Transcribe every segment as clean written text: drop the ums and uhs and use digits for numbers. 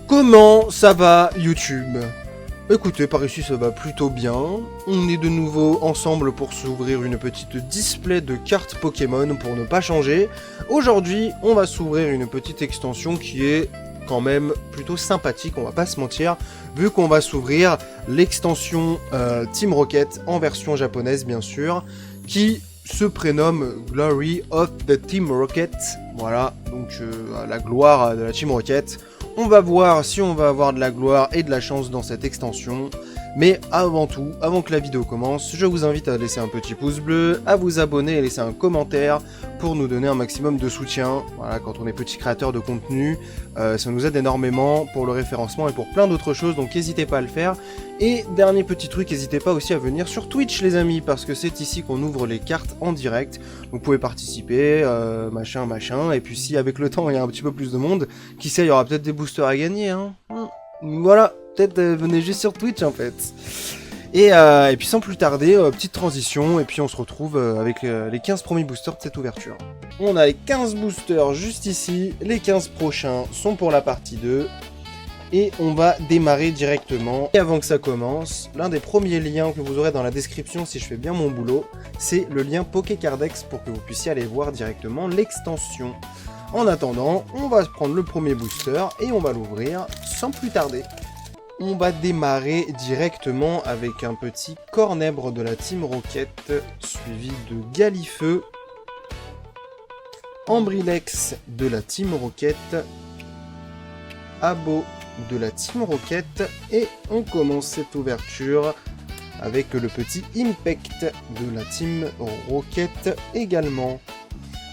Comment ça va YouTube? Écoutez, par ici ça va plutôt bien. On est de nouveau ensemble pour s'ouvrir une petite display de cartes Pokémon pour ne pas changer. Aujourd'hui, on va s'ouvrir une petite extension qui est quand même plutôt sympathique, on va pas se mentir, vu qu'on va s'ouvrir l'extension Team Rocket en version japonaise bien sûr, qui se prénomme Glory of the Team Rocket. Voilà, donc la gloire de la Team Rocket. On va voir si on va avoir de la gloire et de la chance dans cette extension. Mais avant tout, avant que la vidéo commence, je vous invite à laisser un petit pouce bleu, à vous abonner et laisser un commentaire pour nous donner un maximum de soutien. Voilà, quand on est petit créateur de contenu, ça nous aide énormément pour le référencement et pour plein d'autres choses, donc n'hésitez pas à le faire. Et dernier petit truc, n'hésitez pas aussi à venir sur Twitch les amis, parce que c'est ici qu'on ouvre les cartes en direct. Vous pouvez participer, machin, et puis si avec le temps il y a un petit peu plus de monde, qui sait, il y aura peut-être des boosters à gagner, hein. Voilà. Peut-être venez juste sur Twitch en fait. Et puis sans plus tarder, petite transition, et puis on se retrouve avec les 15 premiers boosters de cette ouverture. On a les 15 boosters juste ici, les 15 prochains sont pour la partie 2, et on va démarrer directement. Et avant que ça commence, l'un des premiers liens que vous aurez dans la description si je fais bien mon boulot, c'est le lien Pokécardex pour que vous puissiez aller voir directement l'extension. En attendant, on va prendre le premier booster et on va l'ouvrir sans plus tarder. On va démarrer directement avec un petit Cornèbre de la Team Rocket, suivi de Galifeu, Ambrilex de la Team Rocket, Abo de la Team Rocket, et on commence cette ouverture avec le petit Impact de la Team Rocket également.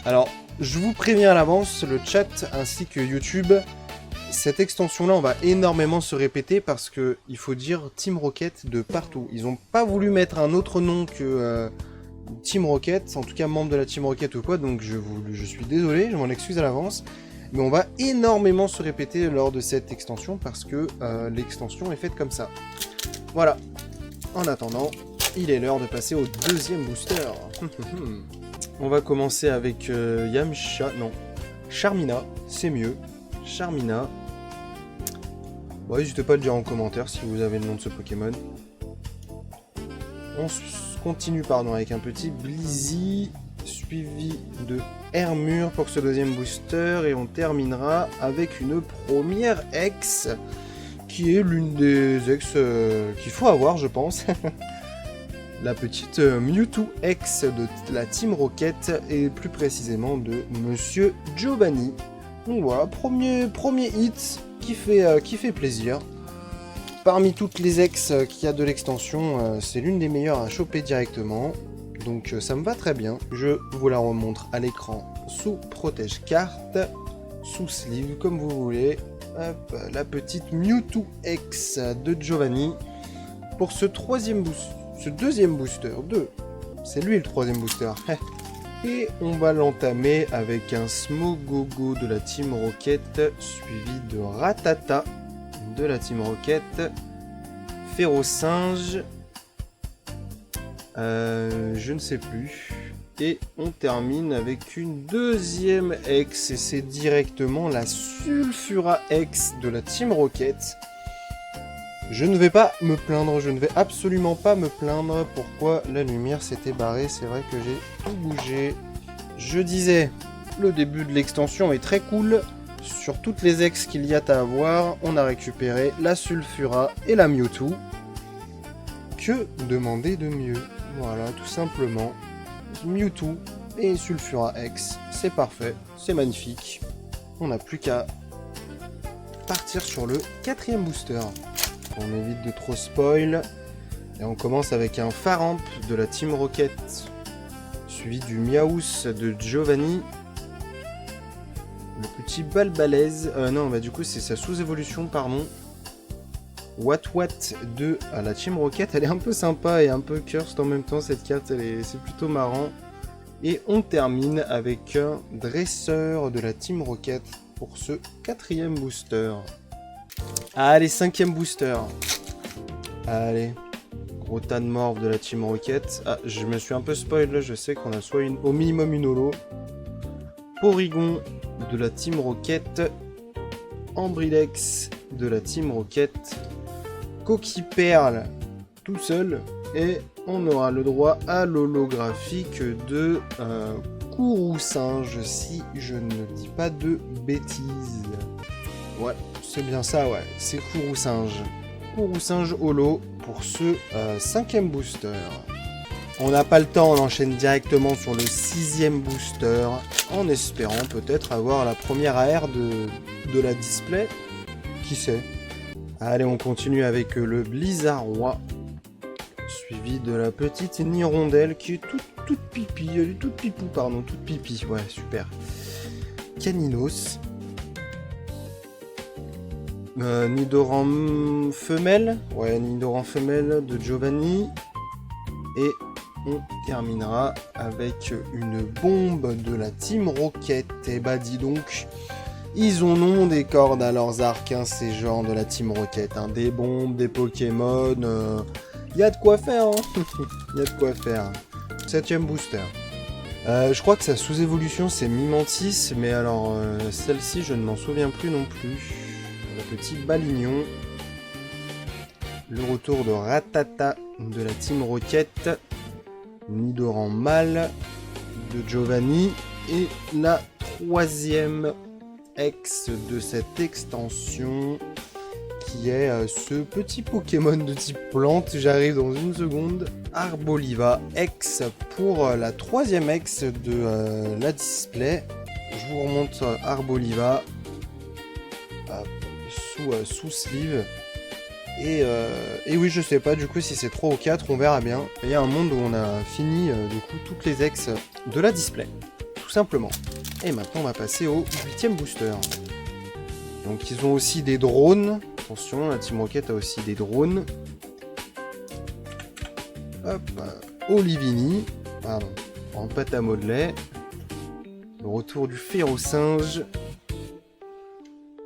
Alors, je vous préviens à l'avance, le chat ainsi que YouTube, cette extension-là, on va énormément se répéter parce que il faut dire Team Rocket de partout. Ils n'ont pas voulu mettre un autre nom que Team Rocket, en tout cas membre de la Team Rocket ou quoi, donc je suis désolé, je m'en excuse à l'avance. Mais on va énormément se répéter lors de cette extension parce que l'extension est faite comme ça. Voilà. En attendant, il est l'heure de passer au deuxième booster. On va commencer avec Yamcha, non, Charmina, c'est mieux. Charmina. Bon, n'hésitez pas à le dire en commentaire si vous avez le nom de ce Pokémon. On continue avec un petit Blizzy, suivi de Hermure pour ce deuxième booster, et on terminera avec une première ex, qui est l'une des ex qu'il faut avoir, je pense. La petite Mewtwo X de la Team Rocket, et plus précisément de Monsieur Giovanni. Donc voilà, premier hit qui fait plaisir. Parmi toutes les ex qu'il y a de l'extension, c'est l'une des meilleures à choper directement. Donc ça me va très bien. Je vous la remontre à l'écran sous protège carte, sous sleeve, comme vous voulez. Hop, la petite Mewtwo X de Giovanni. Pour ce deuxième booster, c'est lui le troisième booster. Et on va l'entamer avec un Smogogo de la Team Rocket, suivi de Ratata de la Team Rocket, Férocinge, je ne sais plus. Et on termine avec une deuxième ex, et c'est directement la Sulfura X de la Team Rocket. Je ne vais pas me plaindre, je ne vais absolument pas me plaindre. Pourquoi la lumière s'était barrée? C'est vrai que j'ai tout bougé. Je disais, le début de l'extension est très cool. Sur toutes les ex qu'il y a à avoir, on a récupéré la Sulfura et la Mewtwo. Que demander de mieux? Voilà, tout simplement. Mewtwo et Sulfura X, c'est parfait, c'est magnifique. On n'a plus qu'à partir sur le quatrième booster. On évite de trop spoil. Et on commence avec un Faramp de la Team Rocket, suivi du Miaous de Giovanni. Le petit Balbalaise. Non, bah du coup c'est sa sous-évolution, pardon. What de la Team Rocket. Elle est un peu sympa et un peu cursed en même temps cette carte, c'est plutôt marrant. Et on termine avec un Dresseur de la Team Rocket pour ce quatrième booster. Allez, cinquième booster. Allez, gros tas de morph de la Team Rocket. Ah, je me suis un peu spoil là, je sais qu'on a soit au minimum une holo. Porygon de la Team Rocket. Ambrilex de la Team Rocket, Coquille Perle tout seul, et on aura le droit à l'holographique de Kourou Singe, si je ne dis pas de bêtises. Ouais, c'est bien ça, ouais, c'est Kourou Singe. Kourou Singe holo pour ce 5e booster. On n'a pas le temps, on enchaîne directement sur le 6e booster, en espérant peut-être avoir la première AR de la display. Qui sait? Allez, on continue avec le Blizzardroid, suivi de la petite Nirondelle qui est toute pipi, elle est toute pipou, pardon, toute pipi, ouais, super. Caninos. Nidoran femelle, ouais, Nidoran femelle de Giovanni. Et on terminera avec une bombe de la Team Rocket. Et bah dis donc, ils ont nom des cordes à leurs arcs, hein, ces gens de la Team Rocket. Hein. Des bombes, des Pokémon, y a de quoi faire. Hein. Y a de quoi faire. 7e booster. Je crois que sa sous-évolution c'est Mimantis, mais alors celle-ci je ne m'en souviens plus non plus. Le petit Balignon. Le retour de Rattata de la Team Rocket. Nidoran mâle de Giovanni. Et la 3e ex de cette extension qui est ce petit Pokémon de type plante. J'arrive dans une seconde. Arboliva ex pour la 3e ex de la display. Je vous remonte Arboliva sous sleeve. Et oui, je sais pas du coup si c'est 3 ou 4, on verra bien. Il y a un monde où on a fini du coup toutes les ex de la display, tout simplement. Et maintenant on va passer au 8e booster. Donc ils ont aussi des drones. Attention, la Team Rocket a aussi des drones. Hop, Olivini, pardon, en pâte à modeler. Le retour du Férocinge.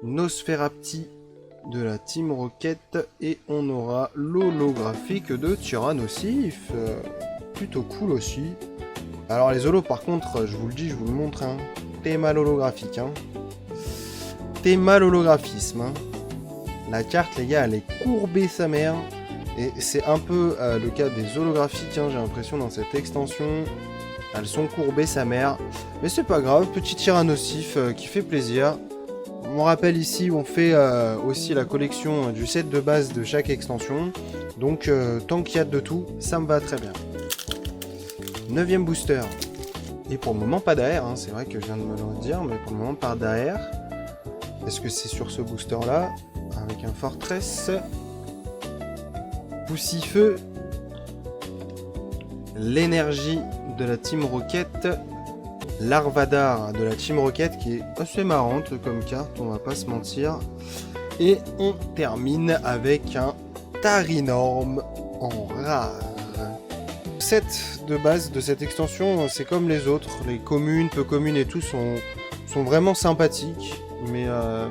Nosferapti de la Team Rocket, et on aura l'holographique de Tyrannosif, plutôt cool aussi. Alors les holos par contre, je vous le dis, je vous le montre, hein. T'es mal holographique, hein. T'es mal holographisme, hein. La carte les gars elle est courbée sa mère, et c'est un peu le cas des holographiques, hein, j'ai l'impression dans cette extension. Elles sont courbées sa mère, mais c'est pas grave, petit Tyrannosif qui fait plaisir. On rappelle ici, on fait aussi la collection du set de base de chaque extension. Donc, tant qu'il y a de tout, ça me va très bien. 9e booster. Et pour le moment, pas d'AR. Hein. C'est vrai que je viens de me le dire, mais pour le moment, pas d'AR. Est-ce que c'est sur ce booster-là? Avec un Fortress. Poussifeu. L'énergie de la Team Rocket. Larvadar de la Team Rocket qui est assez marrante comme carte, on va pas se mentir. Et on termine avec un Tarinorm en rare. Set de base de cette extension, c'est comme les autres, les communes, peu communes et tout sont vraiment sympathiques. Mais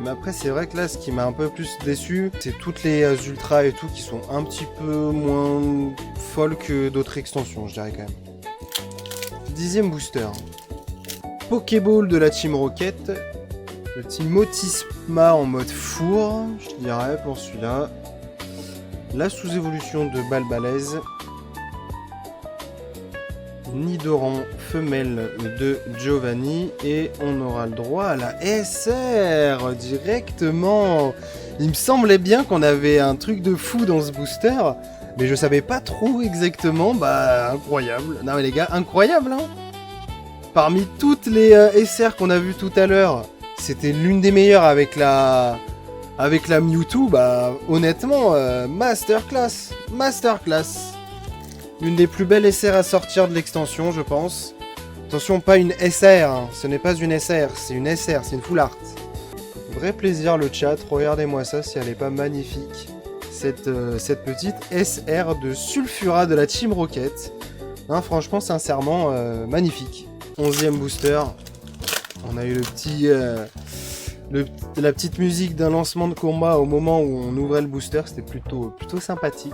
après c'est vrai que là ce qui m'a un peu plus déçu, c'est toutes les ultras et tout qui sont un petit peu moins folles que d'autres extensions, je dirais quand même. 10e booster. Pokéball de la Team Rocket, le Team Motisma en mode four, je dirais pour celui-là. La sous-évolution de Balbalaise. Nidoran femelle de Giovanni, et on aura le droit à la SR directement. Il me semblait bien qu'on avait un truc de fou dans ce booster, mais je savais pas trop exactement. Bah incroyable. Non mais les gars, incroyable hein. Parmi toutes les SR qu'on a vues tout à l'heure, c'était l'une des meilleures avec la Mewtwo. Bah honnêtement, masterclass. L'une des plus belles SR à sortir de l'extension, je pense. Attention, pas une SR, hein. Ce n'est pas une SR, c'est une SR, c'est une full art. Vrai plaisir le chat, regardez-moi ça si elle n'est pas magnifique. Cette petite SR de Sulfura de la Team Rocket. Hein, franchement, sincèrement, magnifique. 11e booster, on a eu la petite musique d'un lancement de combat au moment où on ouvrait le booster, c'était plutôt sympathique.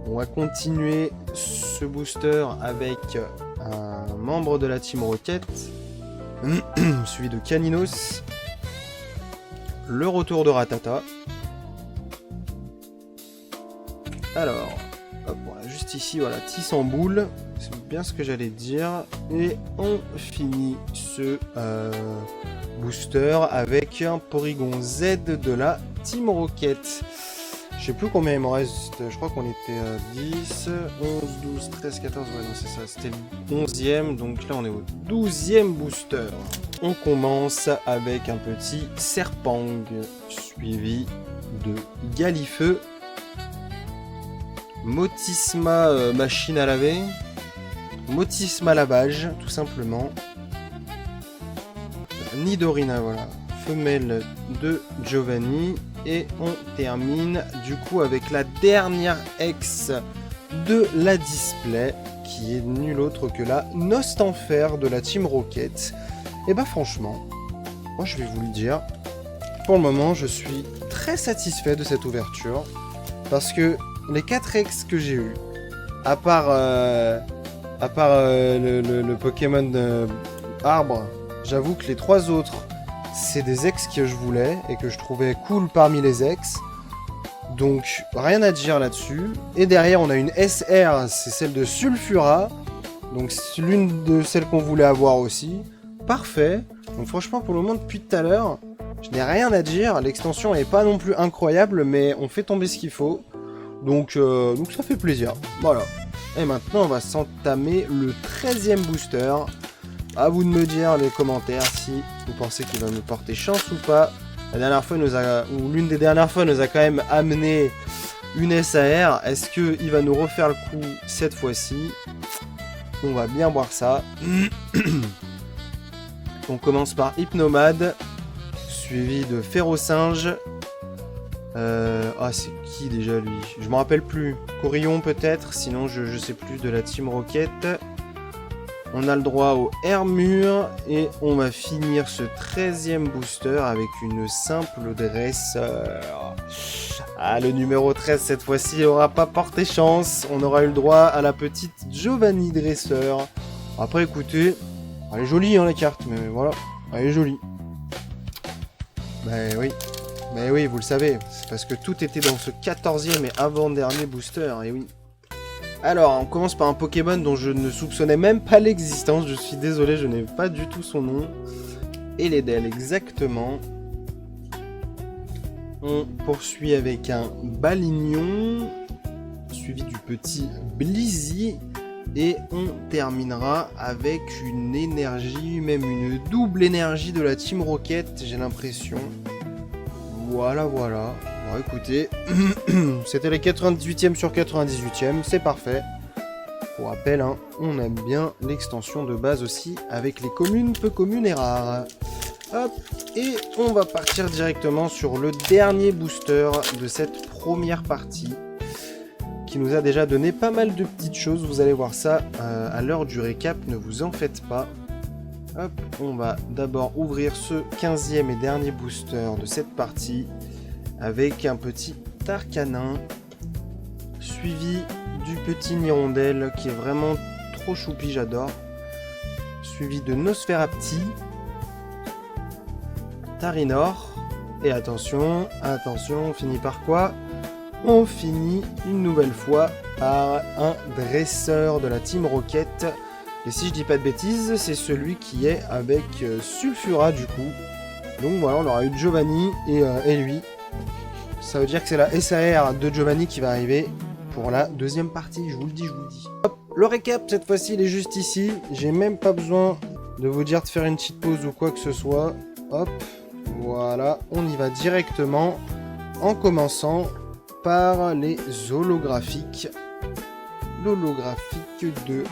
On va continuer ce booster avec un membre de la Team Rocket, suivi de Caninos. le retour de Rattata. Alors, hop, voilà, juste ici, voilà, Tis en boule, c'est bien ce que j'allais dire. Et on finit ce booster avec un Porygon Z de la Team Rocket. Je sais plus combien il m'en reste, je crois qu'on était à 10, 11, 12, 13, 14, ouais non c'est ça, c'était le 11e, donc là on est au 12e booster. On commence avec un petit Serpang, suivi de Galifeu, Motisma machine à laver, Motisma lavage tout simplement, Nidorina voilà, femelle de Giovanni. Et on termine du coup avec la dernière ex de la display, qui est nulle autre que la Nostanfer de la Team Rocket. Et bah franchement, moi je vais vous le dire, pour le moment je suis très satisfait de cette ouverture, parce que les 4 ex que j'ai eu, à part le Pokémon arbre, j'avoue que les 3 autres, c'est des ex que je voulais et que je trouvais cool parmi les ex. Donc rien à dire là-dessus. Et derrière on a une SR, c'est celle de Sulfura. Donc c'est l'une de celles qu'on voulait avoir aussi. Parfait. Donc franchement pour le moment depuis tout à l'heure, je n'ai rien à dire. L'extension n'est pas non plus incroyable, mais on fait tomber ce qu'il faut. Donc ça fait plaisir. Voilà. Et maintenant on va s'entamer le 13e booster. À vous de me dire dans les commentaires si vous pensez qu'il va nous porter chance ou pas. La dernière fois, l'une des dernières fois, nous a quand même amené une SAR. Est-ce qu'il va nous refaire le coup cette fois-ci? On va bien voir ça. On commence par Hypnomade, suivi de Férocinge. Ah, c'est qui déjà lui? Je me rappelle plus. Corillon peut-être, sinon je sais plus, de la Team Rocket. On a le droit au Hermure et on va finir ce 13e booster avec une simple dresseur. Ah, le numéro 13 cette fois-ci n'aura pas porté chance. On aura eu le droit à la petite Giovanni dresseur. Après écoutez, elle est jolie hein, la carte, mais voilà, elle est jolie. Mais oui, vous le savez, c'est parce que tout était dans ce 14e et avant-dernier booster, et oui. Alors, on commence par un Pokémon dont je ne soupçonnais même pas l'existence. Je suis désolé, je n'ai pas du tout son nom. Eledel, exactement. On poursuit avec un Balignon, suivi du petit Blizzy. Et on terminera avec une énergie, même une double énergie de la Team Rocket, j'ai l'impression. Voilà. Bon, écoutez, c'était les 98e sur 98e, c'est parfait. Pour rappel, hein, on aime bien l'extension de base aussi, avec les communes, peu communes et rares. Hop, et on va partir directement sur le dernier booster de cette première partie, qui nous a déjà donné pas mal de petites choses, vous allez voir ça à l'heure du récap, ne vous en faites pas. Hop, on va d'abord ouvrir ce 15e et dernier booster de cette partie, avec un petit Arcanin, suivi du petit Nirondelle qui est vraiment trop choupi, j'adore, suivi de Nosferapti, Tarinor, et attention, on finit par quoi? On finit une nouvelle fois par un dresseur de la Team Rocket, et si je dis pas de bêtises, c'est celui qui est avec Sulfura du coup. Donc voilà, on aura eu Giovanni et lui. Ça veut dire que c'est la SAR de Giovanni qui va arriver pour la deuxième partie, je vous le dis. Hop, le récap, cette fois-ci, il est juste ici. J'ai même pas besoin de vous dire de faire une petite pause ou quoi que ce soit. Hop, voilà, on y va directement en commençant par les holographiques. L'holographique de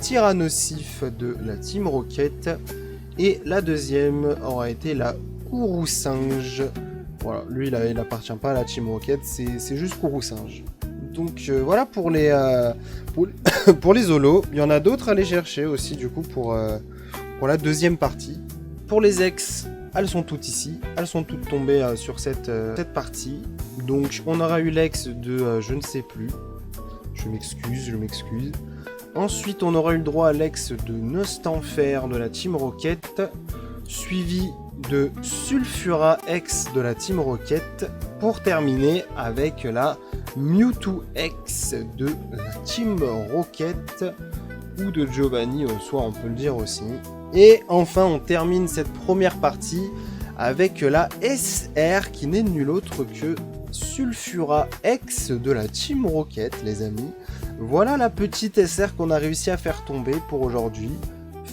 Tyrannosif de la Team Rocket. Et la deuxième aura été la Kourou-Singe. Voilà, lui il appartient pas à la Team Rocket, c'est juste Kourou-Singe. Donc voilà pour les holos. Il y en a d'autres à aller chercher aussi du coup pour la deuxième partie. Pour les ex, elles sont toutes ici. Elles sont toutes tombées sur cette partie. Donc on aura eu l'ex de je ne sais plus. Je m'excuse. Ensuite, on aura eu le droit à l'ex de Nostanfer de la Team Rocket, suivi de Sulfura X de la Team Rocket pour terminer avec la Mewtwo X de la Team Rocket ou de Giovanni, soit on peut le dire aussi. Et enfin on termine cette première partie avec la SR qui n'est nul autre que Sulfura X de la Team Rocket, les amis. Voilà la petite SR qu'on a réussi à faire tomber pour aujourd'hui.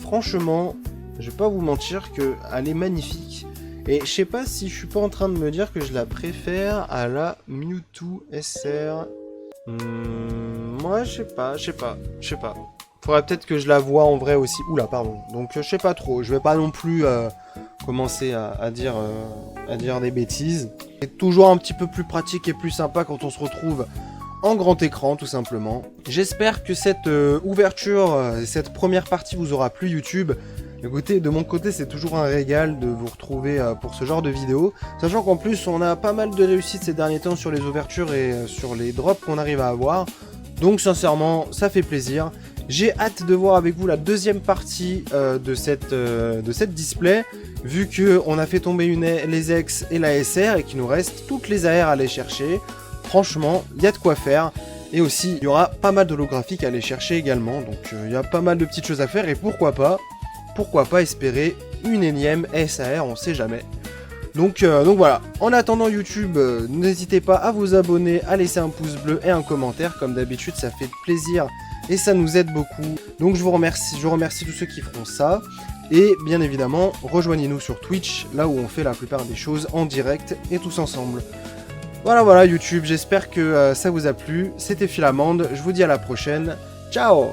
Franchement, je vais pas vous mentir qu'elle est magnifique. Et je sais pas si je suis pas en train de me dire que je la préfère à la Mewtwo SR. Moi, je sais pas. Faudrait peut-être que je la vois en vrai aussi. Oula, pardon. Donc, je sais pas trop. Je vais pas non plus commencer à dire des bêtises. C'est toujours un petit peu plus pratique et plus sympa quand on se retrouve en grand écran, tout simplement. J'espère que cette ouverture, cette première partie vous aura plu, YouTube. Écoutez, de mon côté, c'est toujours un régal de vous retrouver pour ce genre de vidéo. Sachant qu'en plus, on a pas mal de réussite ces derniers temps sur les ouvertures et sur les drops qu'on arrive à avoir. Donc, sincèrement, ça fait plaisir. J'ai hâte de voir avec vous la deuxième partie de cette display, vu qu'on a fait tomber les X et la SR et qu'il nous reste toutes les AR à aller chercher. Franchement, il y a de quoi faire. Et aussi, il y aura pas mal d'holographiques à aller chercher également. Donc, il y a pas mal de petites choses à faire et pourquoi pas espérer une énième SAR, on sait jamais. Donc voilà, en attendant YouTube, n'hésitez pas à vous abonner, à laisser un pouce bleu et un commentaire, comme d'habitude ça fait plaisir et ça nous aide beaucoup. Donc je remercie tous ceux qui feront ça, et bien évidemment, rejoignez-nous sur Twitch, là où on fait la plupart des choses en direct et tous ensemble. Voilà YouTube, j'espère que ça vous a plu, c'était Philamande, je vous dis à la prochaine, ciao.